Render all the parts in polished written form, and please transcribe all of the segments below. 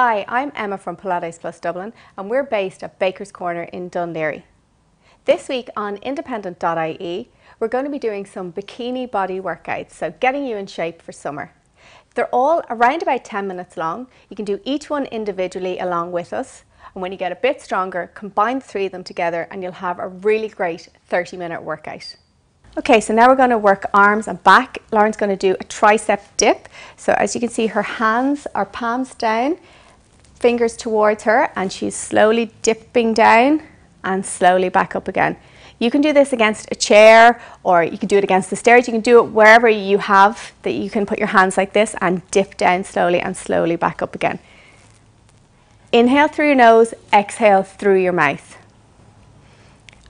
Hi, I'm Emma from Pilates Plus Dublin and we're based at Baker's Corner in Dún Laoghaire. This week on independent.ie we're going to be doing some bikini body workouts, so getting you in shape for summer. They're all around about 10 minutes long. You can do each one individually along with us, and when you get a bit stronger, combine the three of them together and you'll have a really great 30-minute workout. Okay, so now we're going to work arms and back. Lauren's going to do a tricep dip. So as you can see, her hands are palms down, fingers towards her, and she's slowly dipping down and slowly back up again. You can do this against a chair or you can do it against the stairs. You can do it wherever you have that you can put your hands like this and dip down slowly and slowly back up again. Inhale through your nose, exhale through your mouth.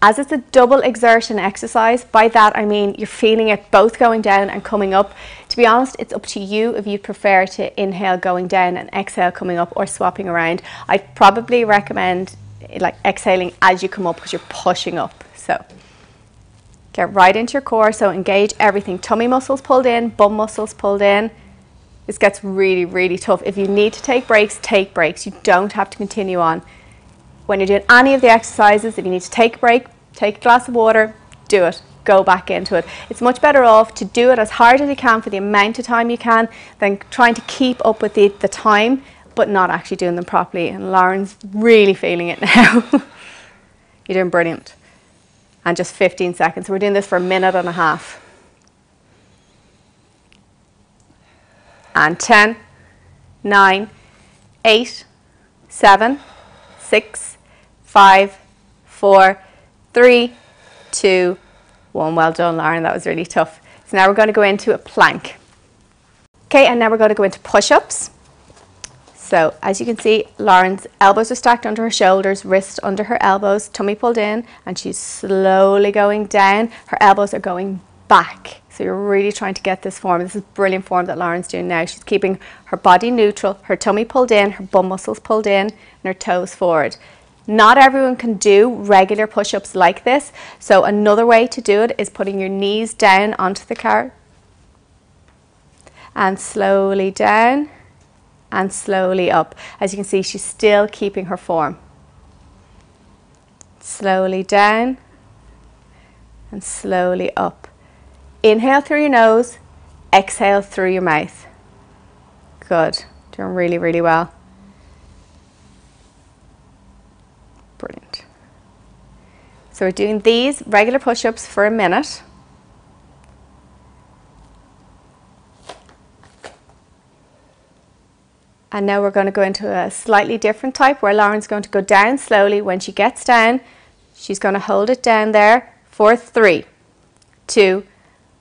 As it's a double exertion exercise, by that I mean you're feeling it both going down and coming up. To be honest, it's up to you if you prefer to inhale going down and exhale coming up or swapping around. I'd probably recommend like exhaling as you come up because you're pushing up. So get right into your core, so engage everything. Tummy muscles pulled in, bum muscles pulled in. This gets really, really tough. If you need to take breaks, take breaks. You don't have to continue on. When you're doing any of the exercises, if you need to take a break, take a glass of water, do it. Go back into it. It's much better off to do it as hard as you can for the amount of time you can than trying to keep up with the time but not actually doing them properly. And Lauren's really feeling it now. You're doing brilliant. And just 15 seconds. So we're doing this for a minute and a half. And 10, 9, 8, 7, 6, 5, 4, 3, 2, 1. Well done, Lauren. That was really tough. So now we're going to go into a plank. Okay, and now we're going to go into push-ups. So as you can see, Lauren's elbows are stacked under her shoulders, wrists under her elbows, tummy pulled in, and she's slowly going down. Her elbows are going back. So you're really trying to get this form. This is brilliant form that Lauren's doing now. She's keeping her body neutral, her tummy pulled in, her bum muscles pulled in, and her toes forward. Not everyone can do regular push-ups like this. So another way to do it is putting your knees down onto the cart and slowly down and slowly up. As you can see, she's still keeping her form. Slowly down and slowly up. Inhale through your nose, exhale through your mouth. Good. Doing really, really well. Brilliant. So we're doing these regular push-ups for a minute. And now we're going to go into a slightly different type where Lauren's going to go down slowly. When she gets down, she's going to hold it down there for 3, 2,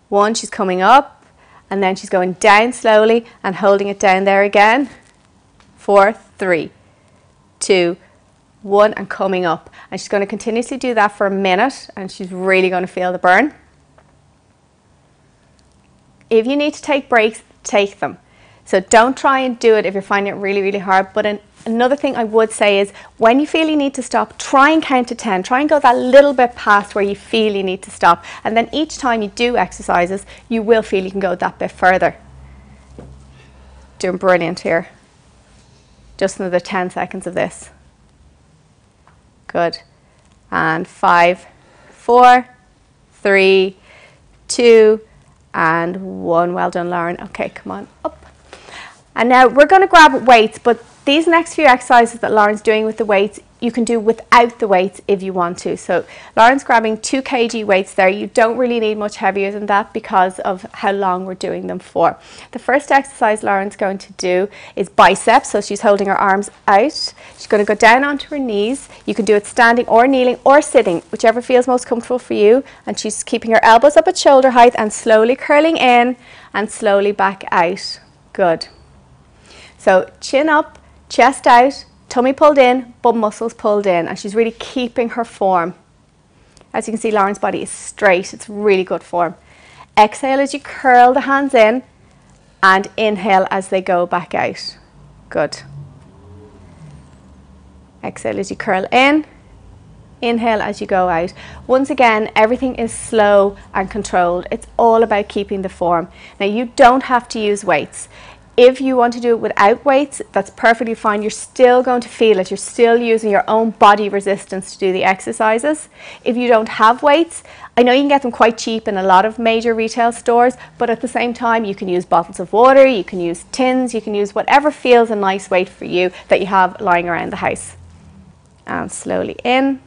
1. She's coming up and then she's going down slowly and holding it down there again for 3, 2, 1, and coming up. And she's going to continuously do that for a minute and she's really going to feel the burn. If you need to take breaks, take them. So don't try and do it if you're finding it really, really hard. But another thing I would say is when you feel you need to stop, try and count to 10. Try and go that little bit past where you feel you need to stop. And then each time you do exercises, you will feel you can go that bit further. Doing brilliant here. Just another 10 seconds of this. Good. And 5, 4, 3, 2, and 1. Well done, Lauren. Okay, come on, up. And now we're going to grab weights, but these next few exercises that Lauren's doing with the weights, you can do without the weights if you want to. So Lauren's grabbing 2 kg weights there. You don't really need much heavier than that because of how long we're doing them for. The first exercise Lauren's going to do is biceps. So she's holding her arms out. She's going to go down onto her knees. You can do it standing or kneeling or sitting, whichever feels most comfortable for you. And she's keeping her elbows up at shoulder height and slowly curling in and slowly back out. Good. So chin up, chest out, tummy pulled in, bum muscles pulled in, and she's really keeping her form. As you can see, Lauren's body is straight. It's really good form. Exhale as you curl the hands in and inhale as they go back out. Good. Exhale as you curl in, inhale as you go out. Once again, everything is slow and controlled. It's all about keeping the form. Now, you don't have to use weights. if you want to do it without weights, that's perfectly fine. You're still going to feel it. You're still using your own body resistance to do the exercises. If you don't have weights, I know you can get them quite cheap in a lot of major retail stores, but at the same time, you can use bottles of water, you can use tins, you can use whatever feels a nice weight for you that you have lying around the house. And slowly in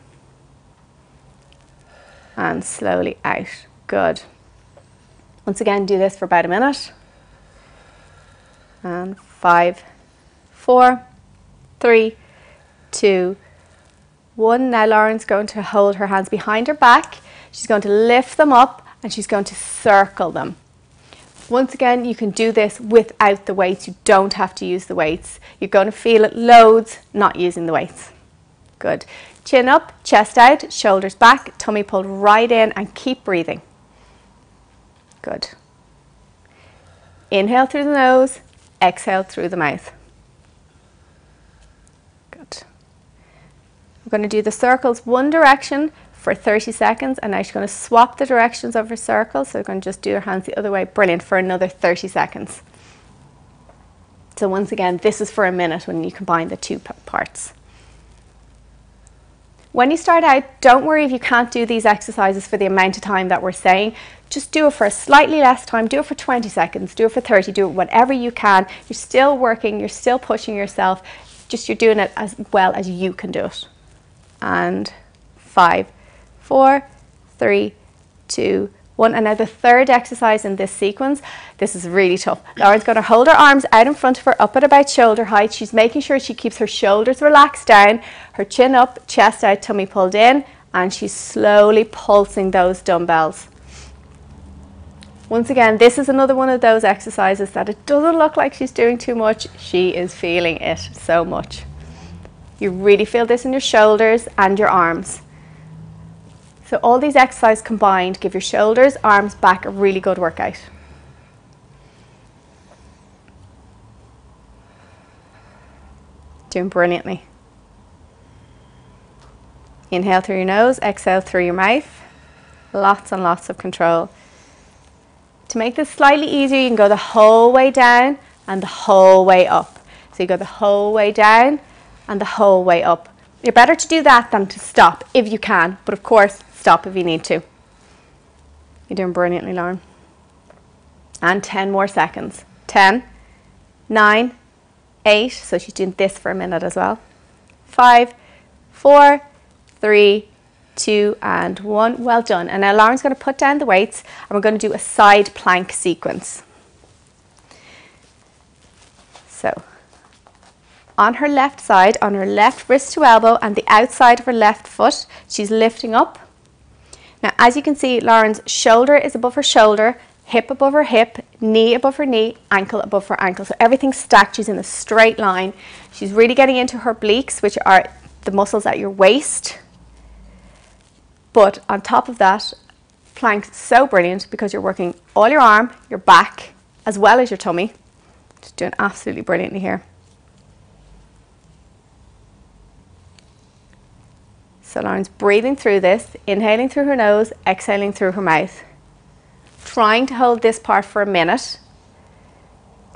and slowly out. Good. Once again, do this for about a minute. And 5, 4, 3, 2, 1. Now Lauren's going to hold her hands behind her back. She's going to lift them up and she's going to circle them. Once again, you can do this without the weights. You don't have to use the weights. You're going to feel it loads not using the weights. Good. Chin up, chest out, shoulders back, tummy pulled right in, and keep breathing. Good. Inhale through the nose, exhale through the mouth. Good. We're going to do the circles one direction for 30 seconds, and now she's going to swap the directions of her circle. So we're going to just do her hands the other way. Brilliant. For another 30 seconds. So once again, this is for a minute when you combine the two parts. When you start out, don't worry if you can't do these exercises for the amount of time that we're saying. Just do it for a slightly less time. Do it for 20 seconds. Do it for 30. Do it whatever you can. You're still working. You're still pushing yourself. Just you're doing it as well as you can do it. And 5, 4, 3, 2, 1. And now the third exercise in this sequence, this is really tough. Lauren's going to hold her arms out in front of her, up at about shoulder height. She's making sure she keeps her shoulders relaxed down, her chin up, chest out, tummy pulled in, and she's slowly pulsing those dumbbells. Once again, this is another one of those exercises that it doesn't look like she's doing too much. She is feeling it so much. You really feel this in your shoulders and your arms. So all these exercises combined give your shoulders, arms, back a really good workout. Doing brilliantly. Inhale through your nose, exhale through your mouth. Lots and lots of control. To make this slightly easier, you can go the whole way down and the whole way up. So you go the whole way down and the whole way up. You're better to do that than to stop if you can, but of course, stop if you need to. You're doing brilliantly, Lauren. And 10 more seconds. 10, 9, 8. So she's doing this for a minute as well. 5, 4, 3, 2, and 1. Well done. And now Lauren's going to put down the weights and we're going to do a side plank sequence. So on her left side, on her left wrist to elbow and the outside of her left foot, she's lifting up. Now, as you can see, Lauren's shoulder is above her shoulder, hip above her hip, knee above her knee, ankle above her ankle. So everything's stacked. She's in a straight line. She's really getting into her obliques, which are the muscles at your waist. But on top of that, plank's so brilliant because you're working all your arm, your back, as well as your tummy. Just doing absolutely brilliantly here. So Lauren's breathing through this, inhaling through her nose, exhaling through her mouth. Trying to hold this part for a minute.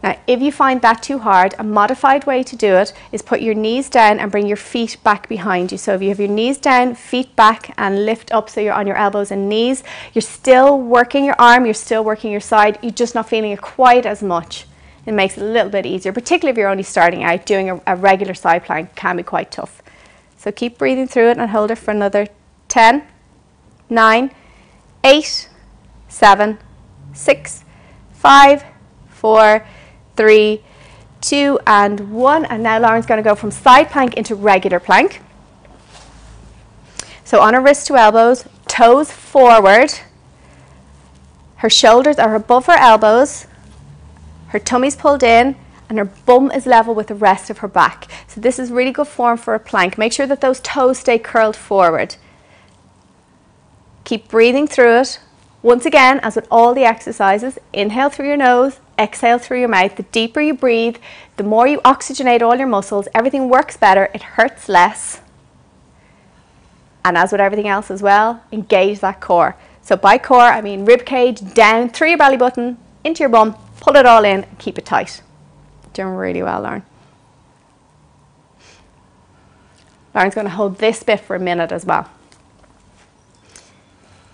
Now, if you find that too hard, a modified way to do it is put your knees down and bring your feet back behind you. So if you have your knees down, feet back, and lift up so you're on your elbows and knees, you're still working your arm, you're still working your side, you're just not feeling it quite as much. It makes it a little bit easier, particularly if you're only starting out. Doing a regular side plank can be quite tough. So keep breathing through it and hold it for another 10, 9, 8, 7, 6, 5, 4, 3, 2, and 1. And now Lauren's going to go from side plank into regular plank. So on her wrist to elbows, toes forward. Her shoulders are above her elbows. Her tummy's pulled in. And her bum is level with the rest of her back. So this is really good form for a plank. Make sure that those toes stay curled forward. Keep breathing through it. Once again, as with all the exercises, inhale through your nose, exhale through your mouth. The deeper you breathe, the more you oxygenate all your muscles, everything works better, it hurts less. And as with everything else as well, engage that core. So by core, I mean rib cage down through your belly button, into your bum, pull it all in and keep it tight. Doing really well, Lauren. Lauren's going to hold this bit for a minute as well.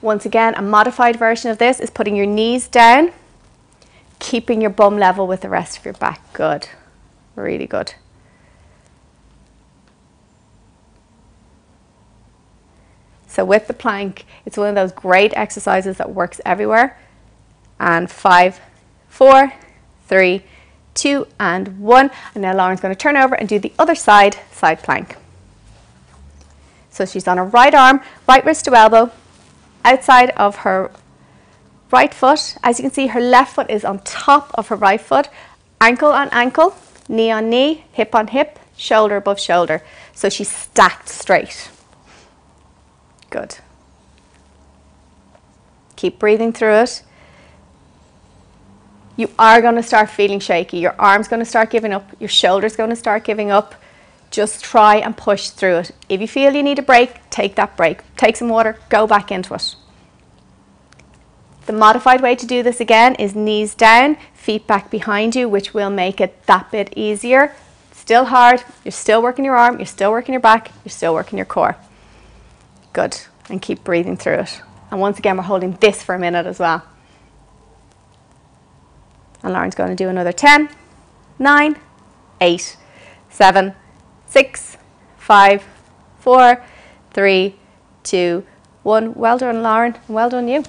Once again, a modified version of this is putting your knees down, keeping your bum level with the rest of your back. Good. Really good. So with the plank, it's one of those great exercises that works everywhere. And 5, 4, 3, 2, and 1. And now Lauren's going to turn over and do the other side, side plank. So she's on her right arm, right wrist to elbow, outside of her right foot. As you can see, her left foot is on top of her right foot. Ankle on ankle, knee on knee, hip on hip, shoulder above shoulder. So she's stacked straight. Good. Keep breathing through it. You are going to start feeling shaky. Your arm's going to start giving up. Your shoulder's going to start giving up. Just try and push through it. If you feel you need a break, take that break. Take some water, go back into it. The modified way to do this again is knees down, feet back behind you, which will make it that bit easier. Still hard. You're still working your arm. You're still working your back. You're still working your core. Good. And keep breathing through it. And once again, we're holding this for a minute as well. And Lauren's going to do another 10, 9, 8, 7, 6, 5, 4, 3, 2, 1. Well done, Lauren. Well done, you.